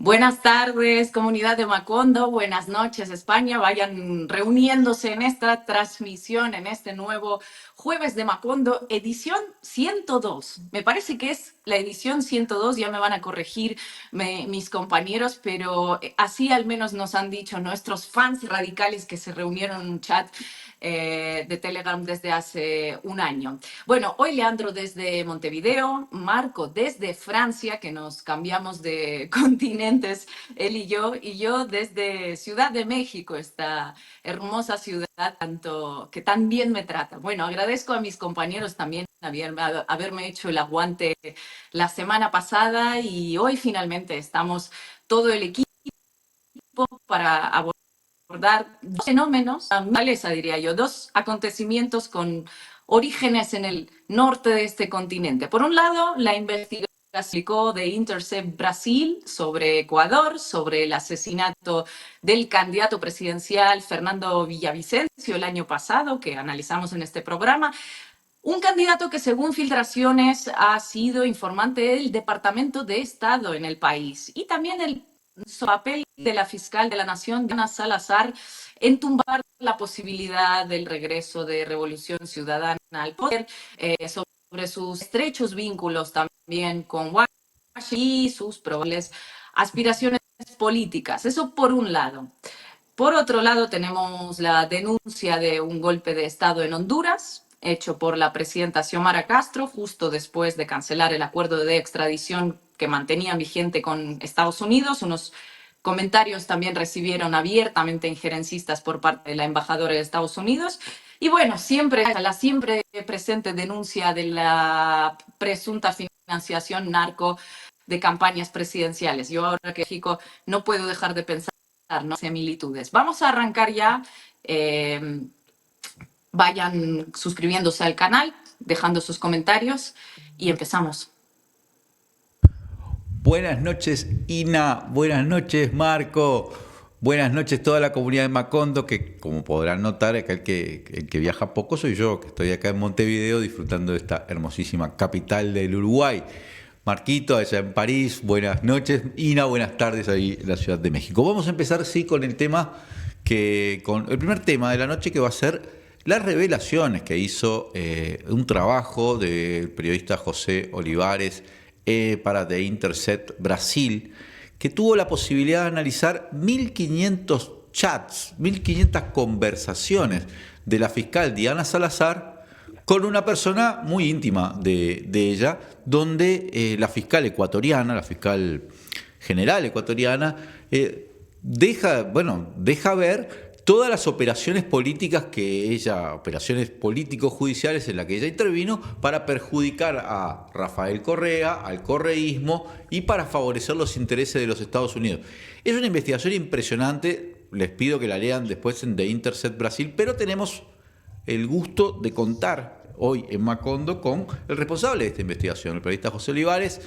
Buenas tardes, comunidad de Macondo. Buenas noches, España. Vayan reuniéndose en esta transmisión, en este nuevo Jueves de Macondo, edición 102. Me parece que es la edición 102, ya me van a corregir mis compañeros, pero así al menos nos han dicho nuestros fans radicales que se reunieron en un chat de Telegram desde hace un año. Bueno, hoy Leandro desde Montevideo, Marco desde Francia, que nos cambiamos de continentes, él y yo desde Ciudad de México, esta hermosa ciudad que tan bien me trata. Bueno, agradezco a mis compañeros también haberme hecho el aguante la semana pasada y hoy finalmente estamos todo el equipo para abordar dos fenómenos, naturaleza diría yo, dos acontecimientos con orígenes en el norte de este continente. Por un lado, la investigación de Intercept Brasil sobre Ecuador, sobre el asesinato del candidato presidencial Fernando Villavicencio el año pasado, que analizamos en este programa. Un candidato que, según filtraciones, ha sido informante del Departamento de Estado en el país. Y también el papel de la fiscal de la Nación, Diana Salazar, en tumbar la posibilidad del regreso de Revolución Ciudadana al poder, sobre sus estrechos vínculos también con Washington y sus probables aspiraciones políticas. Eso por un lado. Por otro lado, tenemos la denuncia de un golpe de Estado en Honduras, hecho por la presidenta Xiomara Castro, justo después de cancelar el acuerdo de extradición que mantenían vigente con Estados Unidos. Unos comentarios también recibieron abiertamente injerencistas por parte de la embajadora de Estados Unidos. Y bueno, la siempre presente denuncia de la presunta financiación narco de campañas presidenciales. Yo ahora que México no puedo dejar de pensar, ¿no?, similitudes. Vamos a arrancar ya. Vayan suscribiéndose al canal, dejando sus comentarios y empezamos. Buenas noches, Ina. Buenas noches, Marco. Buenas noches toda la comunidad de Macondo, que como podrán notar, acá el que viaja poco soy yo, que estoy acá en Montevideo disfrutando de esta hermosísima capital del Uruguay. Marquito, allá en París, buenas noches. Ina, buenas tardes ahí en la Ciudad de México. Vamos a empezar, sí, con el con el primer tema de la noche, que va a ser las revelaciones que hizo un trabajo del periodista José Olivares para The Intercept Brasil, que tuvo la posibilidad de analizar 1.500 chats, 1.500 conversaciones de la fiscal Diana Salazar con una persona muy íntima de ella, donde la fiscal ecuatoriana, la fiscal general ecuatoriana, deja ver todas las operaciones políticas operaciones político-judiciales en las que ella intervino para perjudicar a Rafael Correa, al correísmo y para favorecer los intereses de los Estados Unidos. Es una investigación impresionante, les pido que la lean después en The Intercept Brasil, pero tenemos el gusto de contar hoy en Macondo con el responsable de esta investigación, el periodista José Olivares,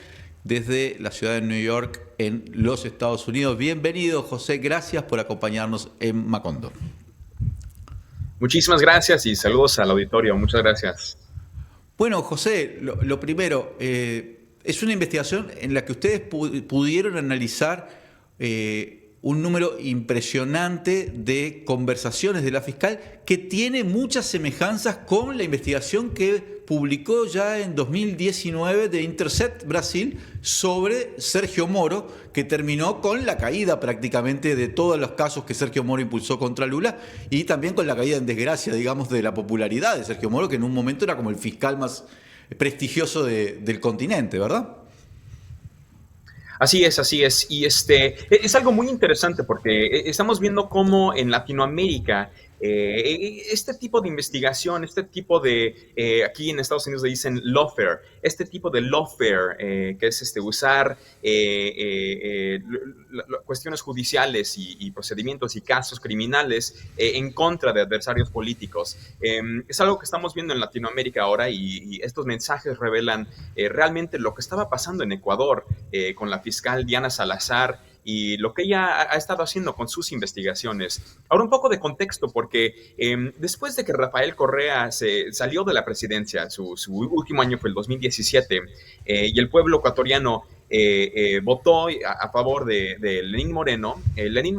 desde la ciudad de New York, en los Estados Unidos. Bienvenido, José, gracias por acompañarnos en Macondo. Muchísimas gracias y saludos al auditorio. Muchas gracias. Bueno, José, lo primero, es una investigación en la que ustedes pudieron analizar un número impresionante de conversaciones de la fiscal, que tiene muchas semejanzas con la investigación que publicó ya en 2019 de Intercept Brasil sobre Sergio Moro, que terminó con la caída prácticamente de todos los casos que Sergio Moro impulsó contra Lula, y también con la caída en desgracia, digamos, de la popularidad de Sergio Moro, que en un momento era como el fiscal más prestigioso del continente, ¿verdad? Así es, así es. Y es algo muy interesante porque estamos viendo cómo en Latinoamérica este tipo de investigación, este tipo de, aquí en Estados Unidos le dicen lawfare, este tipo de lawfare, que es usar cuestiones judiciales y procedimientos y casos criminales en contra de adversarios políticos. Es algo que estamos viendo en Latinoamérica ahora y estos mensajes revelan realmente lo que estaba pasando en Ecuador con la fiscal Diana Salazar y lo que ella ha estado haciendo con sus investigaciones. Ahora un poco de contexto, porque después de que Rafael Correa salió de la presidencia, su último año fue el 2017, y el pueblo ecuatoriano votó a favor de Lenín Moreno. Lenín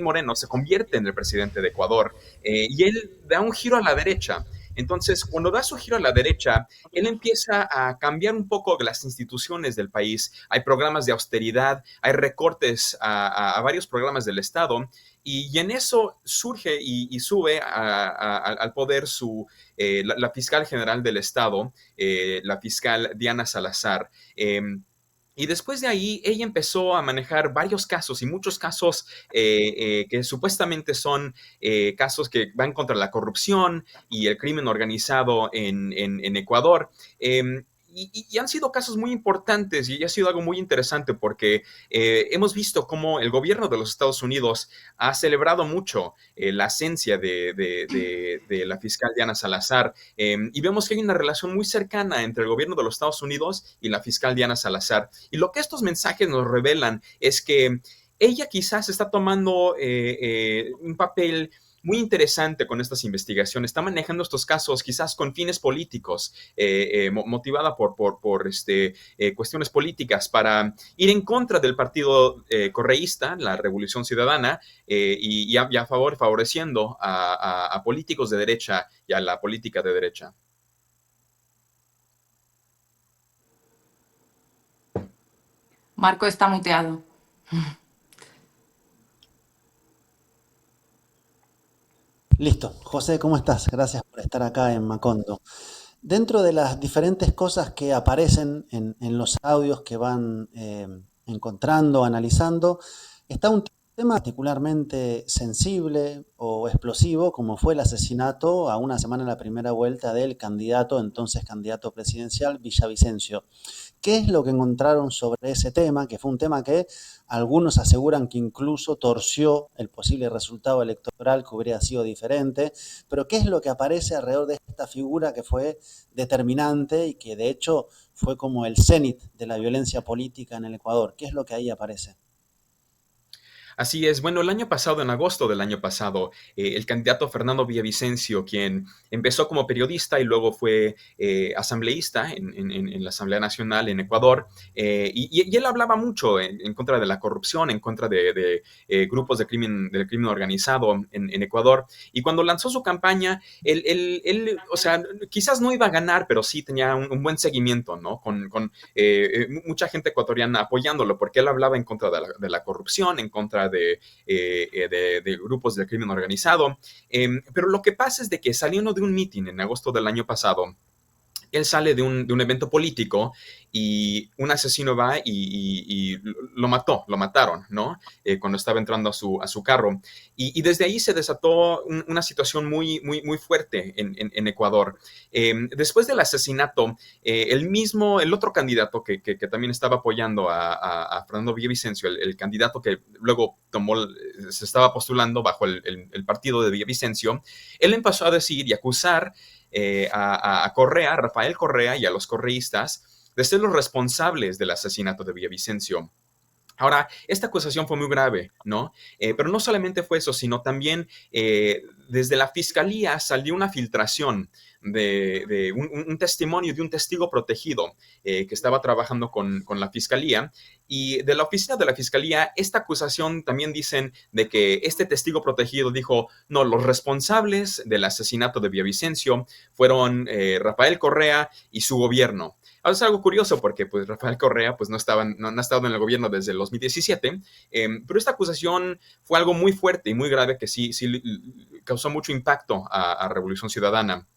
Moreno se convierte en el presidente de Ecuador y él da un giro a la derecha. Entonces, cuando da su giro a la derecha, él empieza a cambiar un poco las instituciones del país. Hay programas de austeridad, hay recortes a varios programas del Estado, y en eso surge y sube al poder la fiscal general del Estado, la fiscal Diana Salazar. Y después de ahí, ella empezó a manejar varios casos y muchos casos que supuestamente son casos que van contra la corrupción y el crimen organizado en Ecuador. Y han sido casos muy importantes y ha sido algo muy interesante porque hemos visto cómo el gobierno de los Estados Unidos ha celebrado mucho la esencia de la fiscal Diana Salazar, y vemos que hay una relación muy cercana entre el gobierno de los Estados Unidos y la fiscal Diana Salazar. Y lo que estos mensajes nos revelan es que ella quizás está tomando un papel muy interesante con estas investigaciones. Está manejando estos casos quizás con fines políticos, motivada por cuestiones políticas para ir en contra del partido correísta, la Revolución Ciudadana, y a favor, favoreciendo a políticos de derecha y a la política de derecha. Marco está muteado. Listo. José, ¿cómo estás? Gracias por estar acá en Macondo. Dentro de las diferentes cosas que aparecen en los audios que van encontrando, analizando, está un tema particularmente sensible o explosivo, como fue el asesinato a una semana de la primera vuelta del entonces candidato presidencial, Villavicencio. ¿Qué es lo que encontraron sobre ese tema? Que fue un tema que algunos aseguran que incluso torció el posible resultado electoral, que hubiera sido diferente. Pero ¿qué es lo que aparece alrededor de esta figura que fue determinante y que de hecho fue como el cenit de la violencia política en el Ecuador? ¿Qué es lo que ahí aparece? Así es. Bueno, el año pasado, en agosto del año pasado, el candidato Fernando Villavicencio, quien empezó como periodista y luego fue asambleísta en la Asamblea Nacional en Ecuador, y él hablaba mucho en contra de la corrupción, en contra de grupos del crimen organizado en Ecuador. Y cuando lanzó su campaña, él, o sea, quizás no iba a ganar, pero sí tenía un buen seguimiento, ¿no? Con mucha gente ecuatoriana apoyándolo, porque él hablaba en contra de la corrupción, en contra de grupos del crimen organizado. Pero lo que pasa es de que saliendo de un meeting en agosto del año pasado, él sale de un evento político y un asesino va y lo mataron, ¿no? Cuando estaba entrando a su carro. Y desde ahí se desató una situación muy, muy, muy fuerte en Ecuador. Después del asesinato, el otro candidato que también estaba apoyando a Fernando Villavicencio, el candidato que luego se estaba postulando bajo el partido de Villavicencio, él empezó a decir y acusar a Correa, a Rafael Correa y a los correístas de ser los responsables del asesinato de Villavicencio. Ahora, esta acusación fue muy grave, ¿no? Pero no solamente fue eso, sino también desde la fiscalía salió una filtración de un testimonio de un testigo protegido que estaba trabajando con la fiscalía. Y de la oficina de la fiscalía, esta acusación también dicen de que este testigo protegido dijo, no, los responsables del asesinato de Villavicencio fueron Rafael Correa y su gobierno. Ahora es algo curioso porque pues, Rafael Correa pues, no ha estado en el gobierno desde el 2017, pero esta acusación fue algo muy fuerte y muy grave que sí causó mucho impacto a Revolución Ciudadana,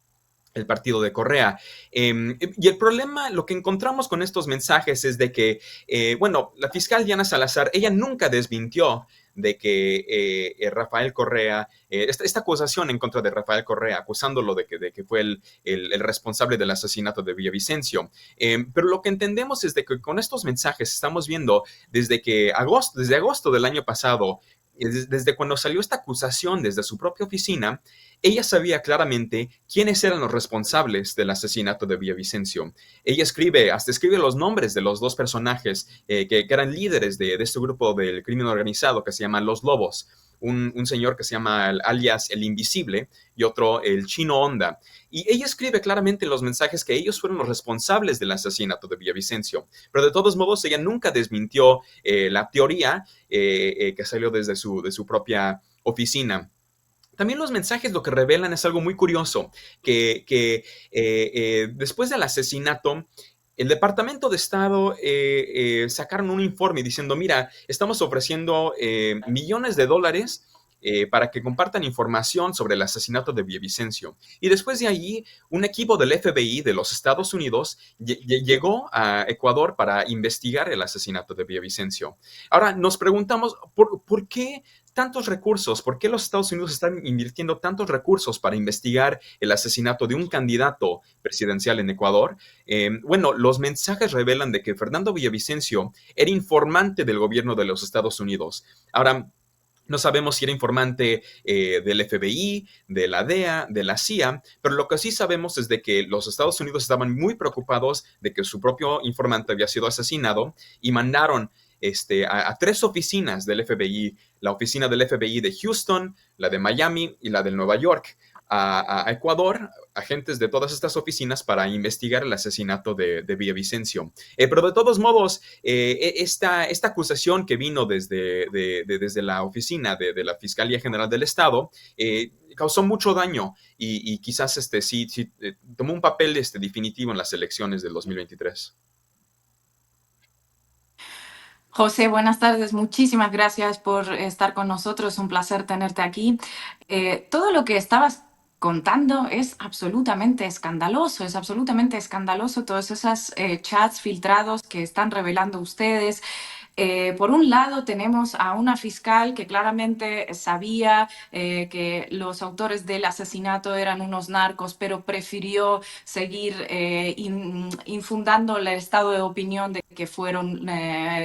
el partido de Correa. Y el problema, lo que encontramos con estos mensajes es de que, bueno, la fiscal Diana Salazar, ella nunca desmintió de que Rafael Correa, esta acusación en contra de Rafael Correa, acusándolo de que fue el responsable del asesinato de Villavicencio. Pero lo que entendemos es de que con estos mensajes estamos viendo desde agosto del año pasado, desde cuando salió esta acusación desde su propia oficina, ella sabía claramente quiénes eran los responsables del asesinato de Villavicencio. Ella hasta escribe los nombres de los dos personajes que eran líderes de este grupo del crimen organizado que se llaman Los Lobos. un señor que se llama alias El Invisible y otro el Chino Honda. Y ella escribe claramente en los mensajes que ellos fueron los responsables del asesinato de Villavicencio. Pero de todos modos, ella nunca desmintió la teoría que salió desde de su propia oficina. También los mensajes lo que revelan es algo muy curioso, que después del asesinato, el Departamento de Estado sacaron un informe diciendo, mira, estamos ofreciendo millones de dólares para que compartan información sobre el asesinato de Villavicencio. Y después de allí, un equipo del FBI de los Estados Unidos llegó a Ecuador para investigar el asesinato de Villavicencio. Ahora, nos preguntamos, ¿por qué tantos recursos? ¿Por qué los Estados Unidos están invirtiendo tantos recursos para investigar el asesinato de un candidato presidencial en Ecuador? Bueno, los mensajes revelan de que Fernando Villavicencio era informante del gobierno de los Estados Unidos. Ahora, no sabemos si era informante del FBI, de la DEA, de la CIA, pero lo que sí sabemos es de que los Estados Unidos estaban muy preocupados de que su propio informante había sido asesinado y mandaron a 3 oficinas del FBI, la oficina del FBI de Houston, la de Miami y la de Nueva York, a Ecuador, agentes de todas estas oficinas para investigar el asesinato de Villavicencio. Pero de todos modos, esta acusación que vino desde la oficina de la Fiscalía General del Estado causó mucho daño y quizás sí tomó un papel definitivo en las elecciones del 2023. José, buenas tardes. Muchísimas gracias por estar con nosotros. Un placer tenerte aquí. Todo lo que estabas contando es absolutamente escandaloso todos esos chats filtrados que están revelando ustedes. Por un lado, tenemos a una fiscal que claramente sabía que los autores del asesinato eran unos narcos, pero prefirió seguir infundando el estado de opinión de que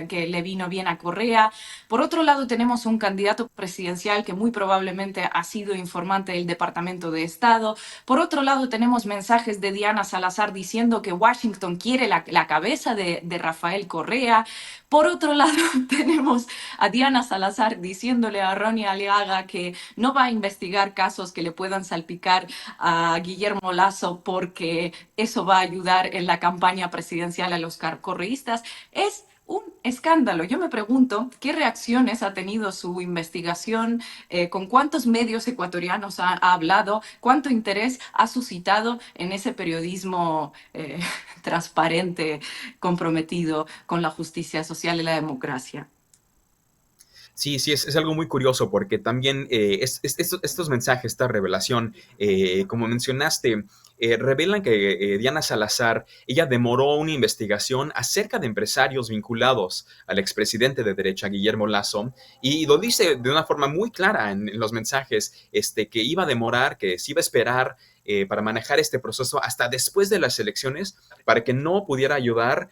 que le vino bien a Correa. Por otro lado, tenemos un candidato presidencial que muy probablemente ha sido informante del Departamento de Estado. Por otro lado, tenemos mensajes de Diana Salazar diciendo que Washington quiere la cabeza de Rafael Correa. Por otro lado, tenemos a Diana Salazar diciéndole a Ronnie Aliaga que no va a investigar casos que le puedan salpicar a Guillermo Lasso porque eso va a ayudar en la campaña presidencial a los correístas. Es un escándalo. Yo me pregunto qué reacciones ha tenido su investigación, con cuántos medios ecuatorianos ha hablado, cuánto interés ha suscitado en ese periodismo transparente, comprometido con la justicia social y la democracia. Sí, es algo muy curioso porque también estos mensajes, esta revelación, como mencionaste, revelan que Diana Salazar, ella demoró una investigación acerca de empresarios vinculados al expresidente de derecha, Guillermo Lasso, y lo dice de una forma muy clara en los mensajes, que iba a demorar, que se iba a esperar para manejar este proceso hasta después de las elecciones, para que no pudiera ayudar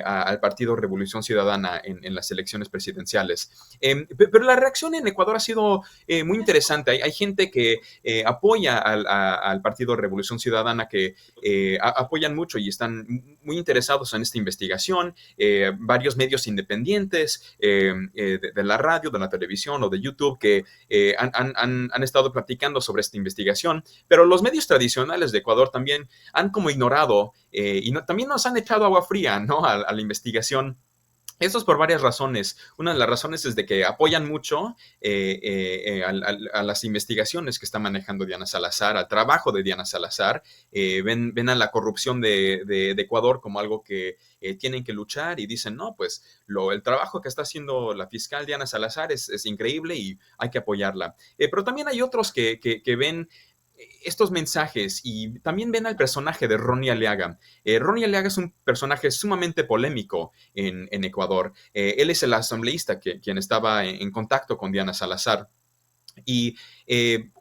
al Partido Revolución Ciudadana en las elecciones presidenciales. Pero la reacción en Ecuador ha sido muy interesante. Hay gente que apoya al Partido Revolución Ciudadana, que apoyan mucho y están muy interesados en esta investigación. Varios medios independientes de la radio, de la televisión o de YouTube que han estado platicando sobre esta investigación, pero los medios tradicionales de Ecuador también han como ignorado también nos han echado agua fría, ¿no? a la investigación. Esto es por varias razones. Una de las razones es de que apoyan mucho a las investigaciones que está manejando Diana Salazar, al trabajo de Diana Salazar. Ven a la corrupción de Ecuador como algo que tienen que luchar y dicen, no, pues el trabajo que está haciendo la fiscal Diana Salazar es increíble y hay que apoyarla. Pero también hay otros que ven estos mensajes y también ven al personaje de Ronnie Aliaga. Ronnie Aliaga es un personaje sumamente polémico en Ecuador. Él es el asambleísta quien estaba en contacto con Diana Salazar. Y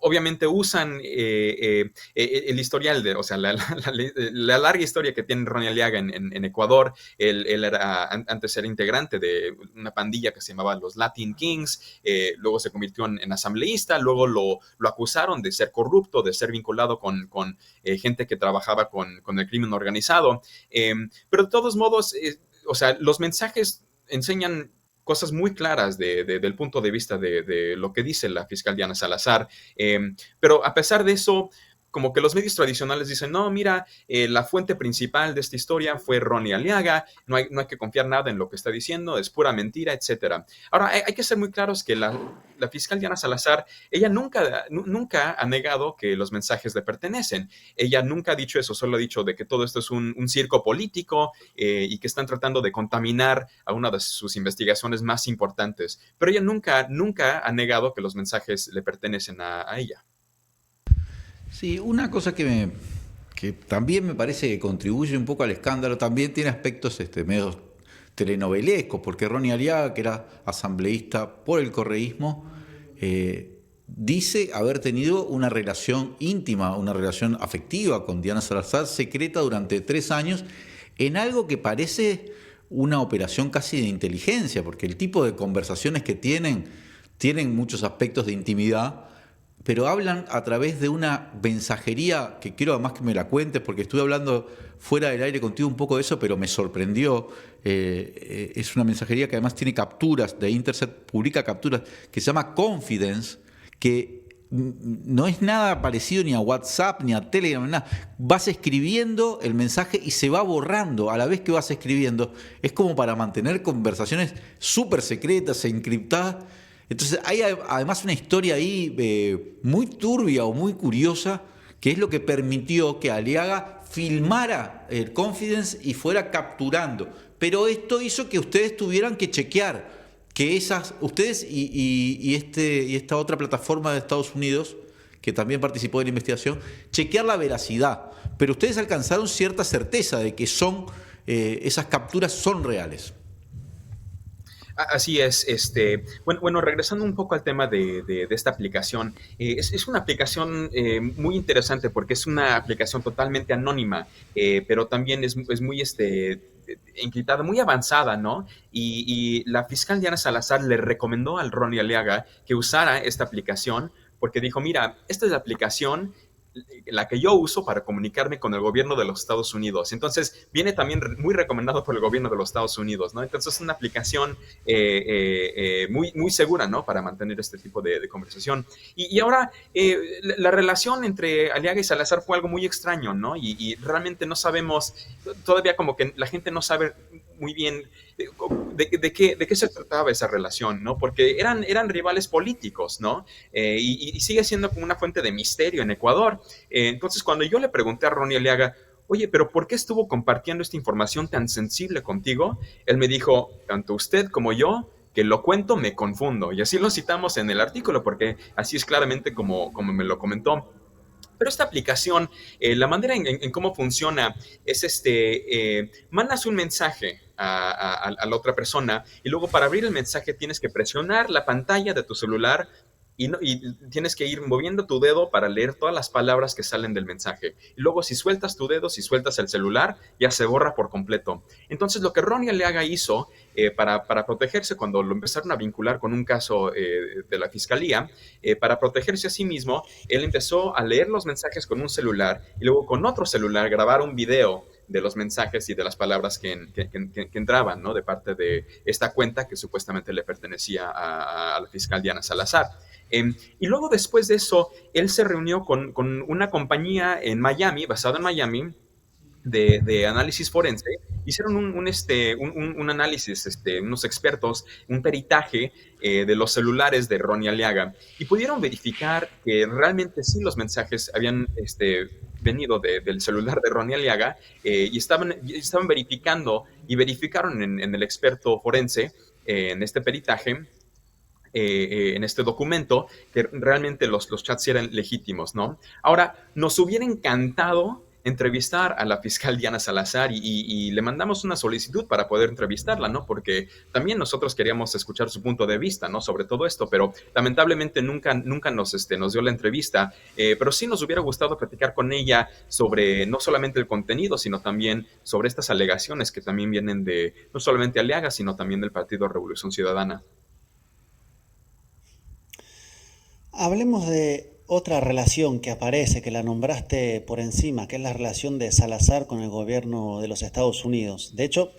obviamente usan el historial, la larga historia que tiene Ronnie Aliaga en Ecuador. Él antes era integrante de una pandilla que se llamaba los Latin Kings, luego se convirtió en asambleísta, luego lo acusaron de ser corrupto, de ser vinculado con gente que trabajaba con el crimen organizado. Pero de todos modos, los mensajes enseñan cosas muy claras del punto de vista de lo que dice la fiscal Diana Salazar. Pero a pesar de eso, como que los medios tradicionales dicen, no, mira, la fuente principal de esta historia fue Ronnie Aliaga, no hay que confiar nada en lo que está diciendo, es pura mentira, etcétera. Ahora, hay que ser muy claros que la fiscal Diana Salazar, ella nunca ha negado que los mensajes le pertenecen. Ella nunca ha dicho eso, solo ha dicho de que todo esto es un circo político y que están tratando de contaminar a una de sus investigaciones más importantes. Pero ella nunca ha negado que los mensajes le pertenecen a ella. Sí, una cosa que también me parece que contribuye un poco al escándalo, también tiene aspectos medios telenovelescos, porque Ronnie Aliaga, que era asambleísta por el correísmo, dice haber tenido una relación íntima, una relación afectiva con Diana Salazar, secreta durante 3 años, en algo que parece una operación casi de inteligencia, porque el tipo de conversaciones que tienen muchos aspectos de intimidad, pero hablan a través de una mensajería que quiero además que me la cuentes, porque estuve hablando fuera del aire contigo un poco de eso, pero me sorprendió. Es una mensajería que además tiene capturas de Intercept, publica capturas, que se llama Confidence, que no es nada parecido ni a WhatsApp, ni a Telegram, nada. Vas escribiendo el mensaje y se va borrando a la vez que vas escribiendo. Es como para mantener conversaciones súper secretas e encriptadas. Entonces hay además una historia ahí muy turbia o muy curiosa, que es lo que permitió que Aliaga filmara el Confidence y fuera capturando. Pero esto hizo que ustedes tuvieran que chequear que ustedes y esta otra plataforma de Estados Unidos, que también participó de la investigación, chequear la veracidad. Pero ustedes alcanzaron cierta certeza de que esas capturas son reales. Así es, bueno, regresando un poco al tema de esta aplicación, es una aplicación muy interesante porque es una aplicación totalmente anónima, pero también es muy encriptada, muy avanzada, ¿no? Y la fiscal Diana Salazar le recomendó al Ronnie Aliaga que usara esta aplicación porque dijo, mira, esta es la aplicación la que yo uso para comunicarme con el gobierno de los Estados Unidos. Entonces, viene también muy recomendado por el gobierno de los Estados Unidos, ¿no? Entonces, es una aplicación muy segura, ¿no? Para mantener este tipo de conversación. Y ahora, la relación entre Aliaga y Salazar fue algo muy extraño, ¿no? Y realmente no sabemos, todavía como que la gente no sabe muy bien de qué se trataba esa relación, ¿no? Porque eran rivales políticos, ¿no? Y sigue siendo como una fuente de misterio en Ecuador. Entonces, cuando yo le pregunté a Ronnie Aliaga, oye, pero ¿por qué estuvo compartiendo esta información tan sensible contigo? Él me dijo, tanto usted como yo, que lo cuento me confundo. Y así lo citamos en el artículo, porque así es claramente como me lo comentó. Pero esta aplicación, la manera en cómo funciona es mandas un mensaje a la otra persona y luego para abrir el mensaje tienes que presionar la pantalla de tu celular y tienes que ir moviendo tu dedo para leer todas las palabras que salen del mensaje. Y luego si sueltas tu dedo, si sueltas el celular, ya se borra por completo. Entonces lo que Ronnie Aliaga hizo para protegerse cuando lo empezaron a vincular con un caso de la fiscalía, para protegerse a sí mismo, él empezó a leer los mensajes con un celular y luego con otro celular grabar un video de los mensajes y de las palabras que entraban, ¿no? De parte de esta cuenta que supuestamente le pertenecía a la fiscal Diana Salazar. Y luego después de eso, él se reunió con una compañía en Miami, basada en Miami, de análisis forense. Hicieron un análisis, unos expertos, un peritaje de los celulares de Ronnie Aliaga y pudieron verificar que realmente sí los mensajes habían venido del celular de Ronnie Aliaga y estaban verificando y verificaron en el experto forense, en este peritaje, en este documento, que realmente los chats eran legítimos, ¿no? Ahora, nos hubiera encantado entrevistar a la fiscal Diana Salazar y le mandamos una solicitud para poder entrevistarla, ¿no? Porque también nosotros queríamos escuchar su punto de vista, ¿no? Sobre todo esto, pero lamentablemente nunca nos dio la entrevista, pero sí nos hubiera gustado platicar con ella sobre no solamente el contenido, sino también sobre estas alegaciones que también vienen de no solamente Aliaga, sino también del Partido Revolución Ciudadana. Hablemos de otra relación que aparece, que la nombraste por encima, que es la relación de Salazar con el gobierno de los Estados Unidos. De hecho,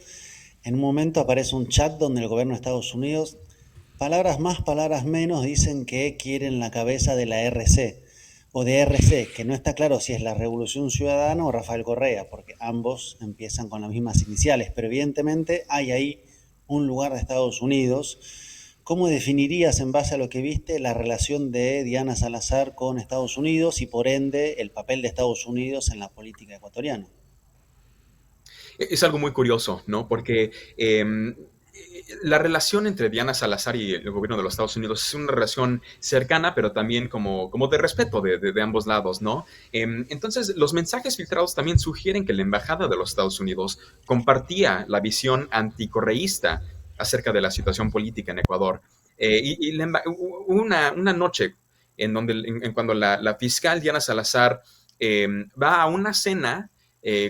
En un momento aparece un chat donde el gobierno de Estados Unidos, palabras más, palabras menos, dicen que quieren la cabeza de la RC o de RC, que no está claro si es la Revolución Ciudadana o Rafael Correa, porque ambos empiezan con las mismas iniciales, pero evidentemente hay ahí un lugar de Estados Unidos. ¿Cómo definirías, en base a lo que viste, la relación de Diana Salazar con Estados Unidos y por ende el papel de Estados Unidos en la política ecuatoriana? Es algo muy curioso, ¿no? Porque la relación entre Diana Salazar y el gobierno de los Estados Unidos es una relación cercana, pero también como de respeto de ambos lados, ¿no? Entonces, los mensajes filtrados también sugieren que la embajada de los Estados Unidos compartía la visión anticorreísta acerca de la situación política en Ecuador. Una noche en donde, cuando la fiscal Diana Salazar va a una cena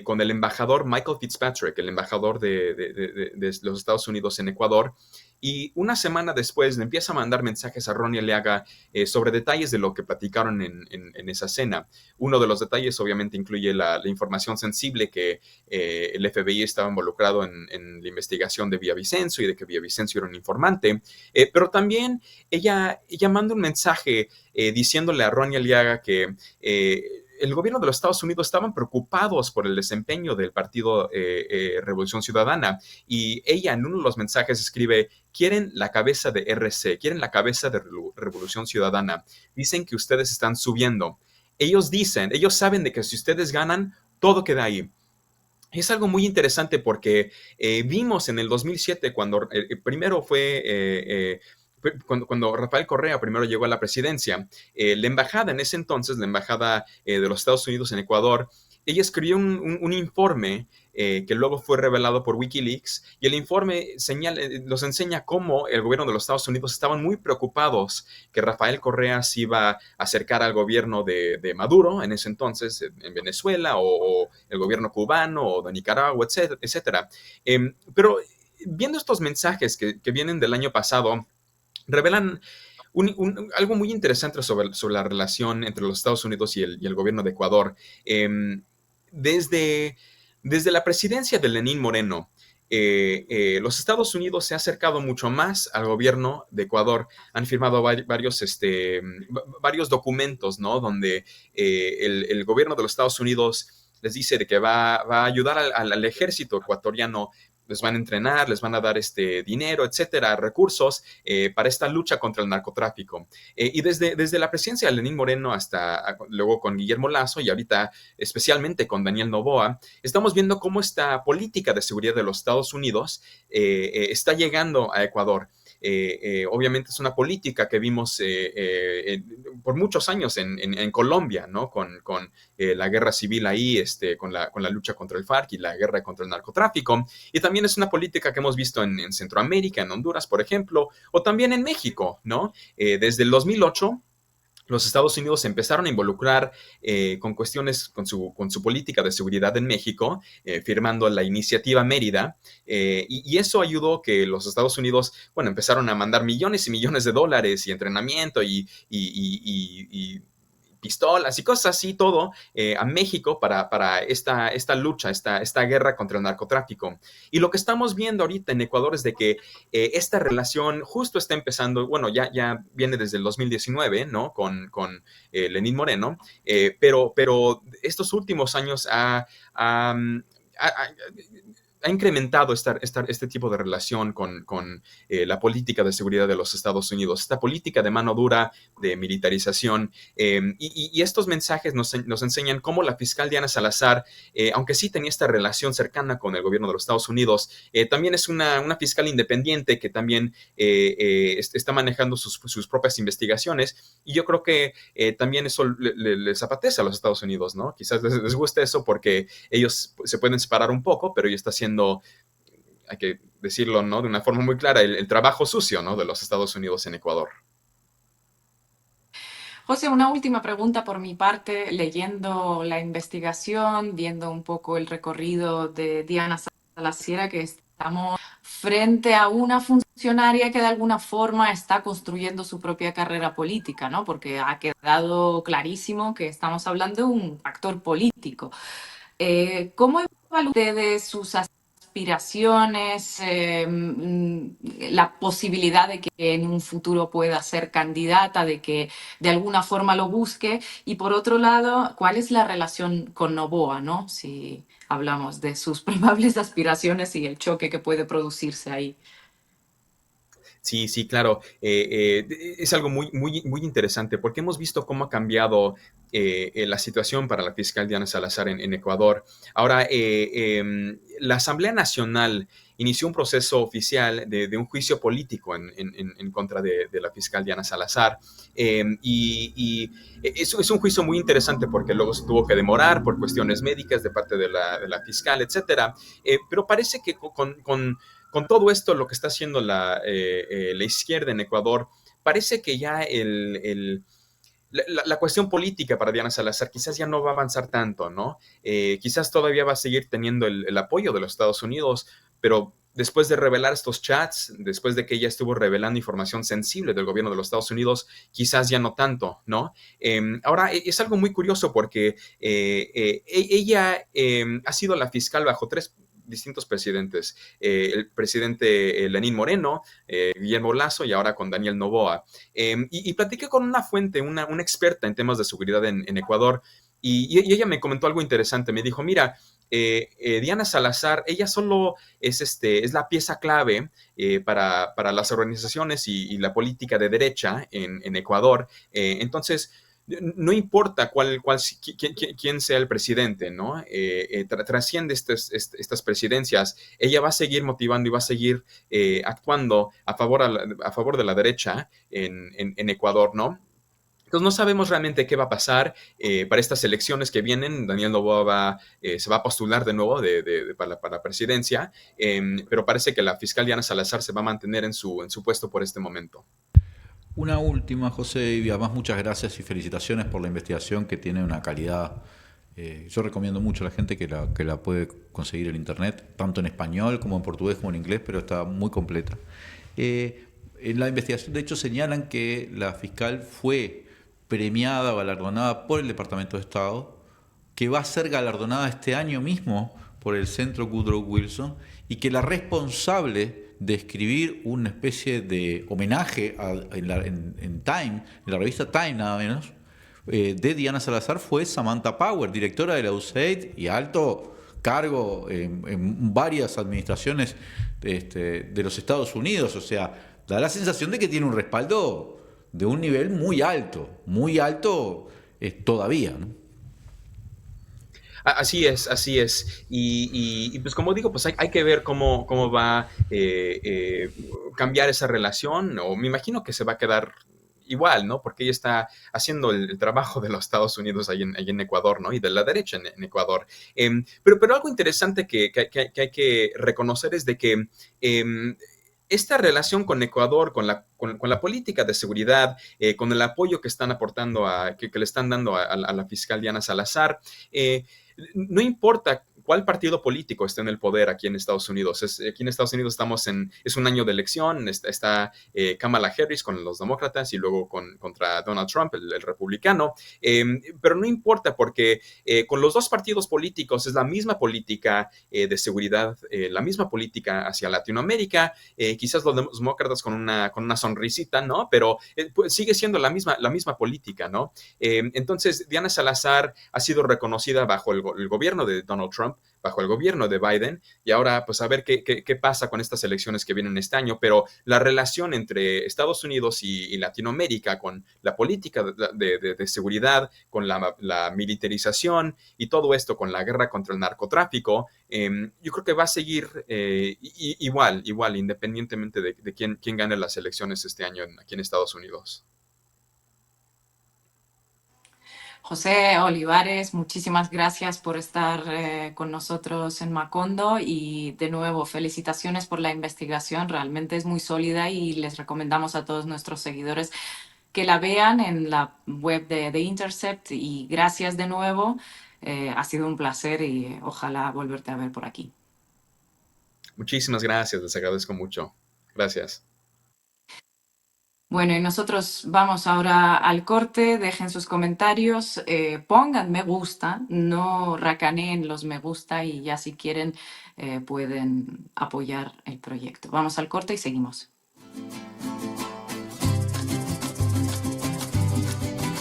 con el embajador Michael Fitzpatrick, el embajador de los Estados Unidos en Ecuador, y una semana después le empieza a mandar mensajes a Ronnie Aliaga sobre detalles de lo que platicaron en esa cena. Uno de los detalles obviamente incluye la información sensible que el FBI estaba involucrado en la investigación de Villavicencio y de que Villavicencio era un informante, pero también ella manda un mensaje diciéndole a Ronnie Aliaga que el gobierno de los Estados Unidos estaban preocupados por el desempeño del partido Revolución Ciudadana, y ella en uno de los mensajes escribe: quieren la cabeza de RC, quieren la cabeza de Revolución Ciudadana, dicen que ustedes están subiendo, ellos saben de que si ustedes ganan, todo queda ahí. Es algo muy interesante porque vimos en el 2007, cuando primero fue cuando Rafael Correa primero llegó a la presidencia, la embajada en ese entonces, la embajada de los Estados Unidos en Ecuador, ella escribió un informe que luego fue revelado por Wikileaks, y el informe nos enseña cómo el gobierno de los Estados Unidos estaban muy preocupados que Rafael Correa se iba a acercar al gobierno de Maduro en ese entonces en Venezuela, o el gobierno cubano o de Nicaragua, etcétera. Pero viendo estos mensajes que vienen del año pasado, revelan algo muy interesante sobre la relación entre los Estados Unidos y el gobierno de Ecuador. Desde, desde la presidencia de Lenín Moreno, los Estados Unidos se ha acercado mucho más al gobierno de Ecuador. Han firmado varios documentos, ¿no? Donde el gobierno de los Estados Unidos les dice de que va a ayudar al ejército ecuatoriano, les van a entrenar, les van a dar dinero, etcétera, recursos para esta lucha contra el narcotráfico. Y desde la presidencia de Lenín Moreno hasta luego con Guillermo Lazo, y ahorita especialmente con Daniel Noboa, estamos viendo cómo esta política de seguridad de los Estados Unidos está llegando a Ecuador. Obviamente es una política que vimos por muchos años en Colombia, ¿no? Con la guerra civil ahí, con la lucha contra el FARC y la guerra contra el narcotráfico. Y también es una política que hemos visto en Centroamérica, en Honduras, por ejemplo, o también en México, ¿no? Desde el 2008, los Estados Unidos se empezaron a involucrar con cuestiones, con su política de seguridad en México, firmando la iniciativa Mérida, y eso ayudó que los Estados Unidos, bueno, empezaron a mandar millones y millones de dólares y entrenamiento y pistolas y cosas así, todo a México para esta lucha, esta guerra contra el narcotráfico. Y lo que estamos viendo ahorita en Ecuador es de que esta relación justo está empezando, bueno, ya viene desde el 2019, ¿no? Con Lenín Moreno, pero estos últimos años ha incrementado este tipo de relación con la política de seguridad de los Estados Unidos, esta política de mano dura, de militarización, y estos mensajes nos enseñan cómo la fiscal Diana Salazar, aunque sí tenía esta relación cercana con el gobierno de los Estados Unidos, también es una fiscal independiente que también está manejando sus propias investigaciones, y yo creo que también eso les apetece a los Estados Unidos, ¿no? Quizás les guste eso porque ellos se pueden separar un poco, pero ella está haciendo, hay que decirlo, ¿no? De una forma muy clara, el trabajo sucio, ¿no? De los Estados Unidos en Ecuador. José, una última pregunta por mi parte, leyendo la investigación, viendo un poco el recorrido de Diana Salazar, que estamos frente a una funcionaria que de alguna forma está construyendo su propia carrera política, ¿no? Porque ha quedado clarísimo que estamos hablando de un actor político. ¿Cómo evalúa ustedes sus aspiraciones, la posibilidad de que en un futuro pueda ser candidata, de que de alguna forma lo busque? Y por otro lado, ¿cuál es la relación con Noboa, ¿no? Si hablamos de sus probables aspiraciones y el choque que puede producirse ahí. Sí, sí, claro. Es algo muy interesante porque hemos visto cómo ha cambiado la situación para la fiscal Diana Salazar en Ecuador. Ahora, la Asamblea Nacional inició un proceso oficial de un juicio político en contra de la fiscal Diana Salazar. Y eso es un juicio muy interesante porque luego se tuvo que demorar por cuestiones médicas de parte de la fiscal, etcétera. Pero parece que con todo esto, lo que está haciendo la izquierda en Ecuador, parece que ya la cuestión política para Diana Salazar quizás ya no va a avanzar tanto, ¿no? Quizás todavía va a seguir teniendo el apoyo de los Estados Unidos, pero después de revelar estos chats, después de que ella estuvo revelando información sensible del gobierno de los Estados Unidos, quizás ya no tanto, ¿no? Ahora, es algo muy curioso porque ella ha sido la fiscal bajo tres distintos presidentes, el presidente Lenín Moreno, Guillermo Lasso y ahora con Daniel Noboa. Y platiqué con una fuente, una experta en temas de seguridad en Ecuador, y ella me comentó algo interesante. Me dijo, mira, Diana Salazar, ella solo es la pieza clave para las organizaciones y la política de derecha en Ecuador. Entonces, no importa quién sea el presidente, ¿no? Trasciende estas presidencias. Ella va a seguir motivando y va a seguir actuando a favor de la derecha en Ecuador, ¿no? Entonces no sabemos realmente qué va a pasar para estas elecciones que vienen. Daniel Noboa se va a postular de nuevo para la presidencia, pero parece que la fiscal Diana Salazar se va a mantener en su puesto por este momento. Una última, José, y además muchas gracias y felicitaciones por la investigación que tiene una calidad. Yo recomiendo mucho a la gente que la puede conseguir en internet, tanto en español como en portugués como en inglés, pero está muy completa. En la investigación, de hecho, señalan que la fiscal fue premiada, galardonada por el Departamento de Estado, que va a ser galardonada este año mismo por el Centro Woodrow Wilson, y que la responsable de escribir una especie de homenaje en Time, en la revista Time nada menos, de Diana Salazar fue Samantha Power, directora de la USAID y alto cargo en varias administraciones de los Estados Unidos. O sea, da la sensación de que tiene un respaldo de un nivel muy alto todavía, ¿no? Así es, así es. Y, pues como digo, pues hay que ver cómo va a cambiar esa relación, o me imagino que se va a quedar igual, ¿no? Porque ella está haciendo el trabajo de los Estados Unidos ahí en Ecuador, ¿no? Y de la derecha en Ecuador. Pero algo interesante que hay que reconocer es de que esta relación con Ecuador, con la política de seguridad, con el apoyo que están aportando, que le están dando a la fiscal Diana Salazar, no importa cuál partido político esté en el poder aquí en Estados Unidos. Aquí en Estados Unidos es un año de elección, está Kamala Harris con los demócratas y luego contra Donald Trump, el republicano. Pero no importa porque con los dos partidos políticos es la misma política de seguridad, la misma política hacia Latinoamérica, quizás los demócratas con una sonrisita, ¿no? Pero pues sigue siendo la misma política, ¿no? Entonces, Diana Salazar ha sido reconocida bajo el gobierno de Donald Trump, bajo el gobierno de Biden, y ahora pues a ver qué pasa con estas elecciones que vienen este año, pero la relación entre Estados Unidos y Latinoamérica con la política de seguridad, con la militarización y todo esto con la guerra contra el narcotráfico, yo creo que va a seguir igual, independientemente de quién gane las elecciones este año aquí en Estados Unidos. José Olivares, muchísimas gracias por estar con nosotros en Macondo y de nuevo felicitaciones por la investigación, realmente es muy sólida y les recomendamos a todos nuestros seguidores que la vean en la web de Intercept y gracias de nuevo, ha sido un placer y ojalá volverte a ver por aquí. Muchísimas gracias, les agradezco mucho. Gracias. Bueno, y nosotros vamos ahora al corte, dejen sus comentarios, pongan me gusta, no racaneen los me gusta y ya si quieren pueden apoyar el proyecto. Vamos al corte y seguimos.